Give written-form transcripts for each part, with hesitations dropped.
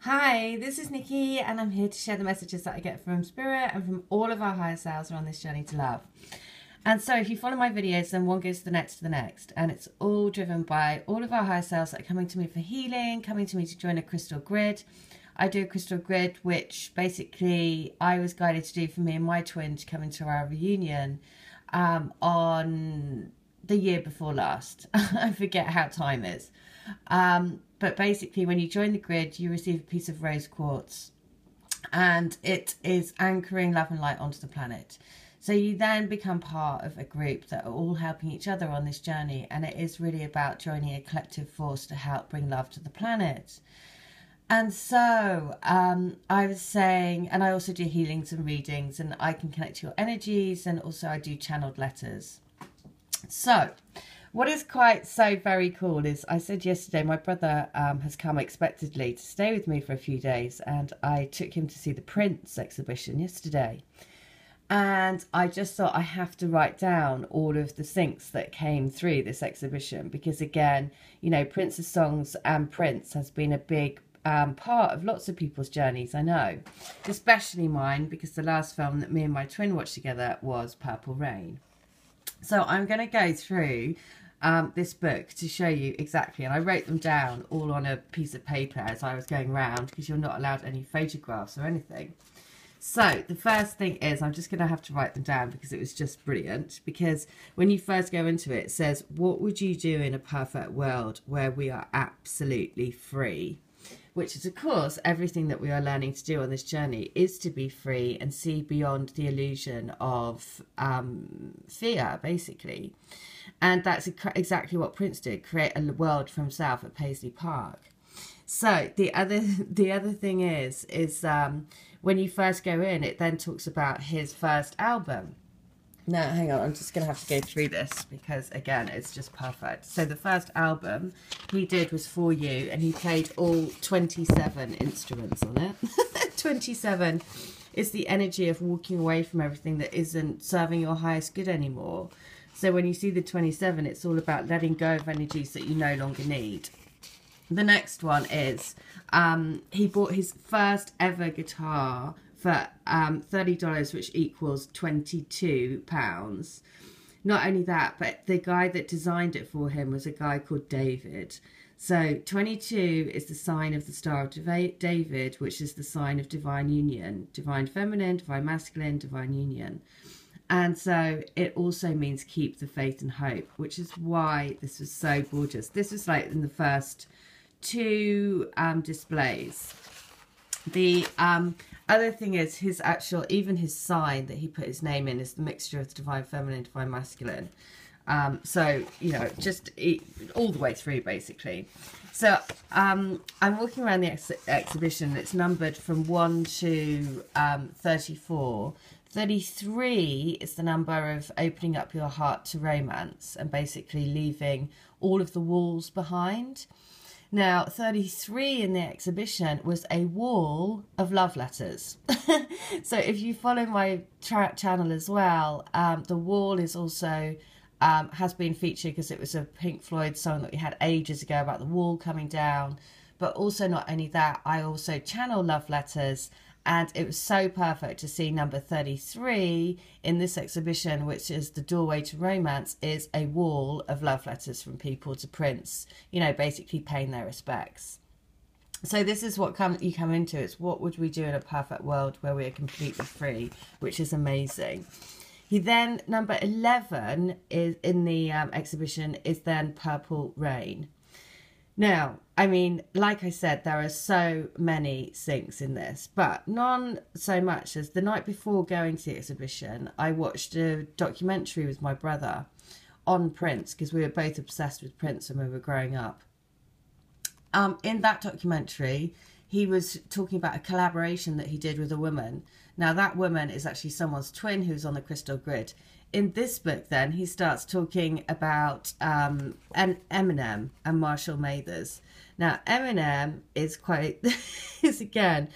Hi, this is Nikki, and I'm here to share the messages that I get from Spirit and from all of our higher selves on this journey to love. And so if you follow my videos, then one goes to the next, and it's all driven by all of our higher selves that are coming to me for healing, coming to me to join a crystal grid. I do a crystal grid, which basically I was guided to do for me and my twin to come into our reunion on the year before last. I forget how time is. But basically, when you join the grid, you receive a piece of rose quartz, and it is anchoring love and light onto the planet. So you then become part of a group that are all helping each other on this journey, and it is really about joining a collective force to help bring love to the planet. And so I was saying, and I also do healings and readings, and I can connect to your energies, and also I do channeled letters. So what is quite so very cool is I said yesterday my brother has come unexpectedly to stay with me for a few days, and I took him to see the Prince exhibition yesterday. And I just thought I have to write down all of the syncs that came through this exhibition, because again, you know, Prince's songs and Prince has been a big part of lots of people's journeys, I know, especially mine, because the last film that me and my twin watched together was Purple Rain. So I'm going to go through this book to show you exactly, and I wrote them down all on a piece of paper as I was going around, because you're not allowed any photographs or anything. So the first thing is, I'm just going to have to write them down because it was just brilliant. Because when you first go into it, it says, what would you do in a perfect world where we are absolutely free? Which is, of course, everything that we are learning to do on this journey is to be free and see beyond the illusion of fear, basically. And that's exactly what Prince did, create a world for himself at Paisley Park. So the other thing is when you first go in, it then talks about his first album. Now, hang on, I'm just going to have to go through this because, again, it's just perfect. So the first album he did was For You, and he played all 27 instruments on it. 27 is the energy of walking away from everything that isn't serving your highest good anymore. So when you see the 27, it's all about letting go of energies that you no longer need. The next one is he bought his first ever guitar for $30, which equals £22. Not only that, but the guy that designed it for him was a guy called David. So 22 is the sign of the Star of David, which is the sign of divine union, divine feminine, divine masculine, divine union. And so it also means keep the faith and hope, which is why this was so gorgeous. This was like in the first two displays. The other thing is his actual, even his sign that he put his name in is the mixture of the divine feminine and divine masculine. So, you know, just all the way through, basically. So I'm walking around the exhibition. It's numbered from 1 to 34. 33 is the number of opening up your heart to romance and basically leaving all of the walls behind. Now, 33 in the exhibition was a wall of love letters. So if you follow my channel as well, the wall is also has been featured because it was a Pink Floyd song that we had ages ago about the wall coming down. But also not only that, I also channel love letters. And it was so perfect to see number 33 in this exhibition, which is the doorway to romance, is a wall of love letters from people to Prince, you know, basically paying their respects. So this is what you come into. It's what would we do in a perfect world where we are completely free, which is amazing. He then, number 11 is in the exhibition, is then Purple Rain. Now, I mean, like I said, there are so many syncs in this, but none so much as the night before going to the exhibition, I watched a documentary with my brother on Prince, because we were both obsessed with Prince when we were growing up. In that documentary, he was talking about a collaboration that he did with a woman. Now, that woman is actually someone's twin who's on the crystal grid. In this book, then, he starts talking about Eminem and Marshall Mathers. Now, Eminem is again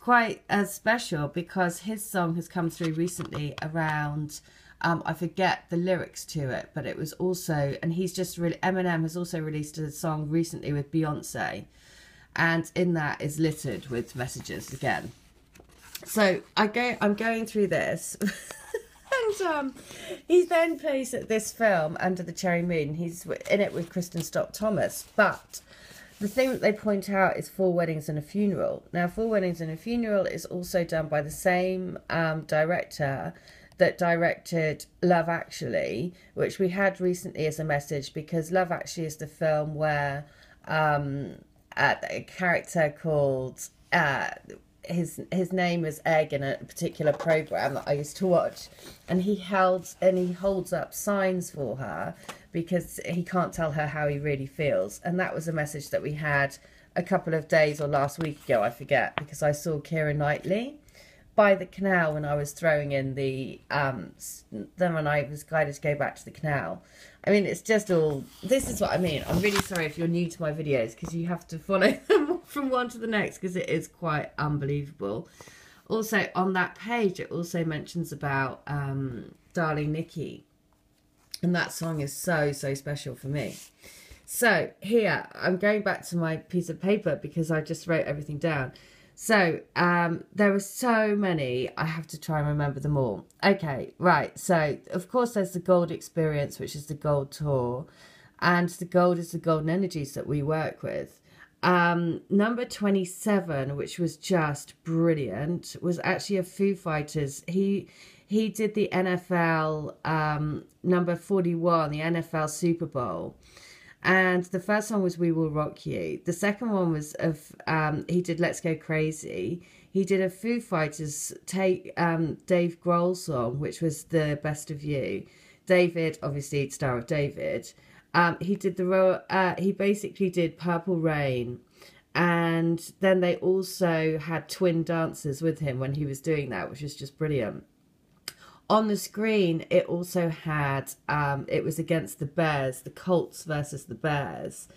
quite special because his song has come through recently around, I forget the lyrics to it, but it was also, and Eminem has also released a song recently with Beyonce. And in that is littered with messages again. So I'm going through this. And he then plays at this film, Under the Cherry Moon. He's in it with Kristen Stott Thomas. But the thing that they point out is Four Weddings and a Funeral. Now, Four Weddings and a Funeral is also done by the same director that directed Love Actually, which we had recently as a message, because Love Actually is the film where a character called... his name was Egg in a particular program that I used to watch, and he holds up signs for her because he can't tell her how he really feels. And that was a message that we had a couple of days or last week ago, I forget, because I saw Keira Knightley by the canal when I was throwing in then when I was guided to go back to the canal. I mean, it's just all, this is what I mean. I'm really sorry if you're new to my videos, because you have to follow them from one to the next, because it is quite unbelievable. Also, on that page, it also mentions about Darling Nikki. And that song is so, so special for me. So here, I'm going back to my piece of paper because I just wrote everything down. So there were so many, I have to try and remember them all. Okay, right. So, of course, there's the Gold Experience, which is the Gold Tour. And the Gold is the golden energies that we work with. Number 27, which was just brilliant, was actually a Foo Fighters. He did the NFL number 41, the NFL Super Bowl. And the first one was We Will Rock You. The second one was he did Let's Go Crazy. He did a Foo Fighters Dave Grohl song, which was The Best of You. David, obviously, Star of David. He did he basically did Purple Rain. And then they also had twin dancers with him when he was doing that, which was just brilliant. On the screen, it also had, it was against the Bears, the Colts versus the Bears.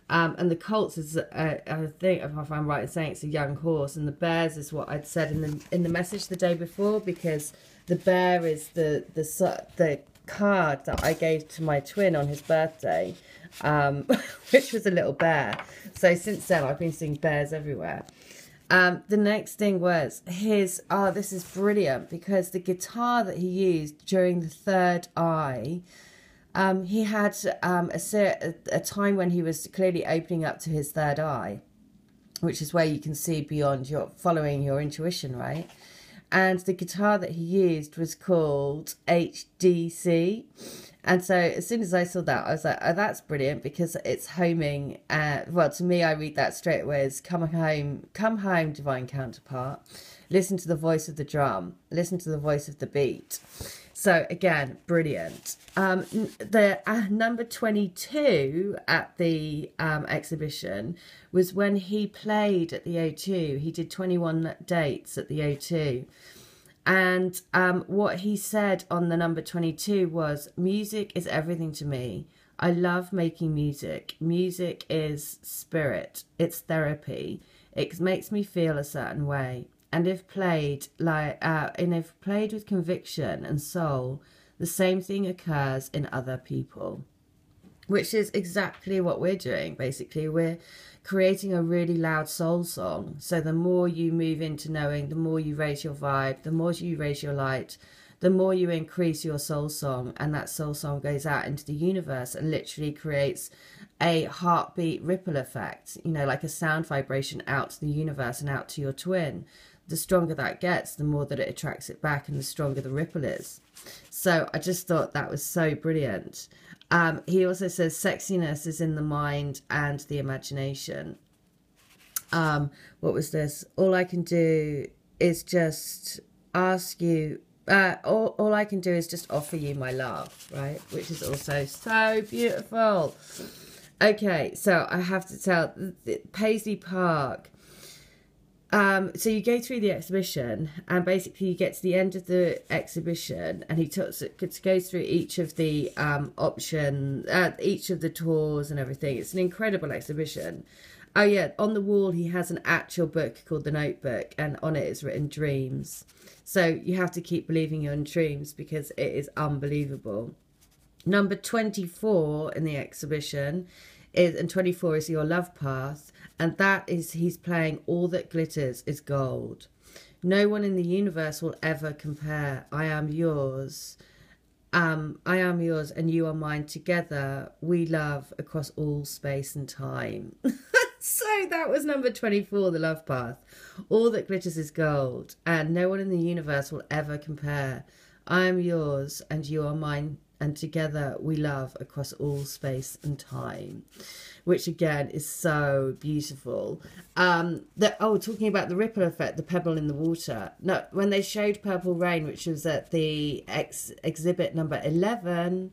And the Colts is, I think, if I'm right in saying, it's a young horse. And the Bears is what I'd said in the message the day before, because the bear is the card that I gave to my twin on his birthday, which was a little bear. So since then, I've been seeing bears everywhere. The next thing was this is brilliant, because the guitar that he used during the third eye, he had a time when he was clearly opening up to his third eye, which is where you can see beyond following your intuition, right? And the guitar that he used was called HDC. And so as soon as I saw that, I was like, oh, that's brilliant, because it's homing. Well, to me, I read that straight away as come home, divine counterpart. Listen to the voice of the drum. Listen to the voice of the beat. So again, brilliant. The number 22 at the exhibition was when he played at the O2. He did 21 dates at the O2. And what he said on the number 22 was, music is everything to me. I love making music. Music is spirit. It's therapy. It makes me feel a certain way. And if played with conviction and soul, the same thing occurs in other people. Which is exactly what we're doing, basically. We're creating a really loud soul song. So the more you move into knowing, the more you raise your vibe, the more you raise your light, the more you increase your soul song. And that soul song goes out into the universe and literally creates a heartbeat ripple effect, like a sound vibration out to the universe and out to your twin. The stronger that gets, the more that it attracts it back, and the stronger the ripple is. So I just thought that was so brilliant. He also says sexiness is in the mind and the imagination. What was this? All I can do is just ask you, all I can do is just offer you my love, right? Which is also so beautiful. Okay, so I have to tell, Paisley Park. So you go through the exhibition, and basically you get to the end of the exhibition, and he goes through each of the each of the tours and everything. It's an incredible exhibition. Oh yeah, on the wall he has an actual book called The Notebook, and on it is written dreams. So you have to keep believing your dreams, because it is unbelievable. Number 24 in the exhibition and 24 is your love path. And that is, he's playing All That Glitters Is Gold. No one in the universe will ever compare. I am yours. I am yours and you are mine. Together we love across all space and time. So that was number 24, The Love Path. All that glitters is gold, and no one in the universe will ever compare. I am yours and you are mine, and together we love across all space and time. Which again is so beautiful. Talking about the ripple effect, the pebble in the water. No, when they showed Purple Rain, which was at the exhibit number 11,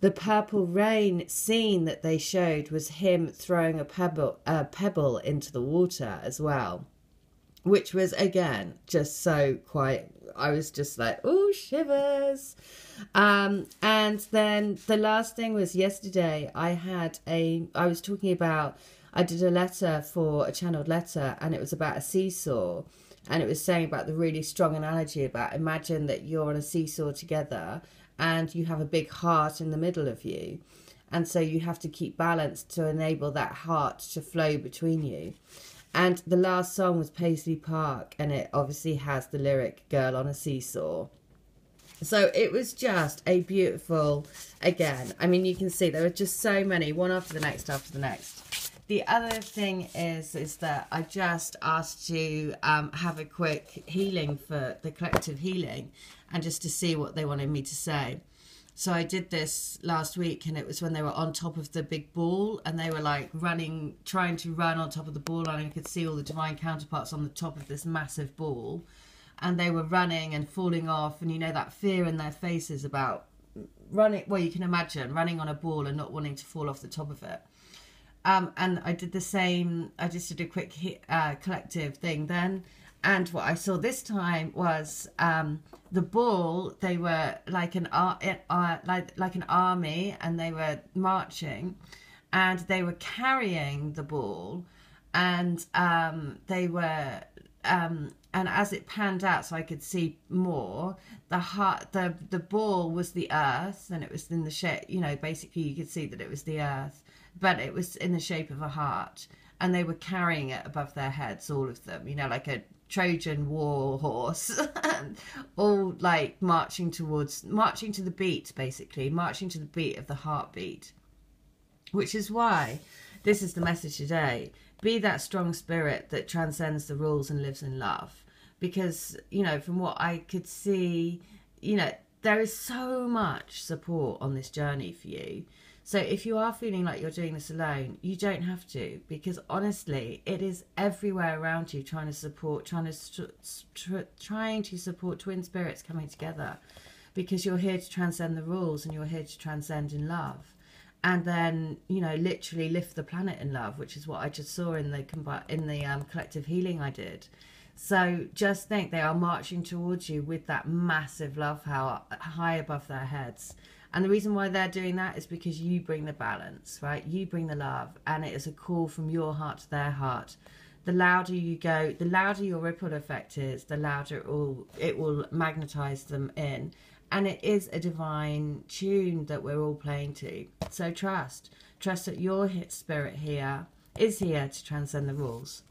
the Purple Rain scene that they showed was him throwing a pebble into the water as well, which was again just so quite. I was just like, oh, shivers. And then the last thing was yesterday I did a letter for a channeled letter, and it was about a seesaw, and it was saying about the really strong analogy about, imagine that you're on a seesaw together and you have a big heart in the middle of you, and so you have to keep balance to enable that heart to flow between you. And the last song was Paisley Park, and it obviously has the lyric girl on a seesaw. So it was just a beautiful, again, I mean, you can see there are just so many, one after the next after the next. The other thing is that I just asked to have a quick healing for the collective healing, and just to see what they wanted me to say. So I did this last week, and it was when they were on top of the big ball, and they were like running, trying to run on top of the ball, and I could see all the divine counterparts on the top of this massive ball. And they were running and falling off, and you know that fear in their faces about running. Well, you can imagine running on a ball and not wanting to fall off the top of it. And I did the same. I just did a quick collective thing then, and what I saw this time was the ball. They were like an army, and they were marching, and they were carrying the ball, and they were. And as it panned out, so I could see more, the ball was the earth, and it was in the shape, you know, basically you could see that it was the earth, but it was in the shape of a heart, and they were carrying it above their heads, all of them, you know, like a Trojan war horse, all like marching to the beat, basically, marching to the beat of the heartbeat, which is why this is the message today. Be that strong spirit that transcends the rules and lives in love. Because, you know, from what I could see, you know, there is so much support on this journey for you. So if you are feeling like you're doing this alone, you don't have to. Because honestly, it is everywhere around you trying to support twin spirits coming together. Because you're here to transcend the rules, and you're here to transcend in love. And then, you know, literally lift the planet in love, which is what I just saw in the collective healing I did. So just think they are marching towards you with that massive love high above their heads. And the reason why they're doing that is because you bring the balance, right? You bring the love, and it is a call from your heart to their heart. The louder you go, the louder your ripple effect is, the louder it will magnetize them in. And it is a divine tune that we're all playing to. So trust that your spirit here is here to transcend the rules.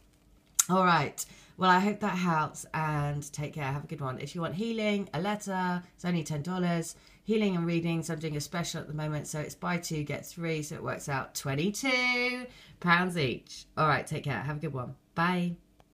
All right. Well, I hope that helps, and take care. Have a good one. If you want healing, a letter, it's only $10. Healing and readings, I'm doing a special at the moment, so it's buy 2, get 3, so it works out £22 each. All right. Take care. Have a good one. Bye.